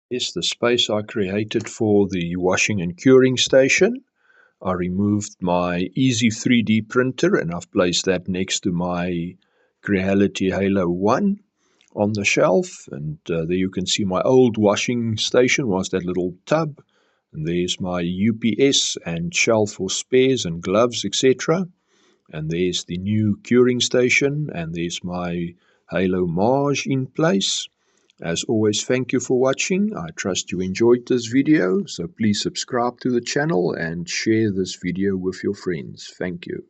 Is the space I created for the washing and curing station. I removed my Easy 3D printer and I've placed that next to my Creality Halo 1 on the shelf. And there you can see my old washing station was that little tub. And there's my UPS and shelf for spares and gloves, etc. And there's the new curing station, and there's my Halo Marge in place. As always, thank you for watching. I trust you enjoyed this video, so please subscribe to the channel and share this video with your friends. Thank you.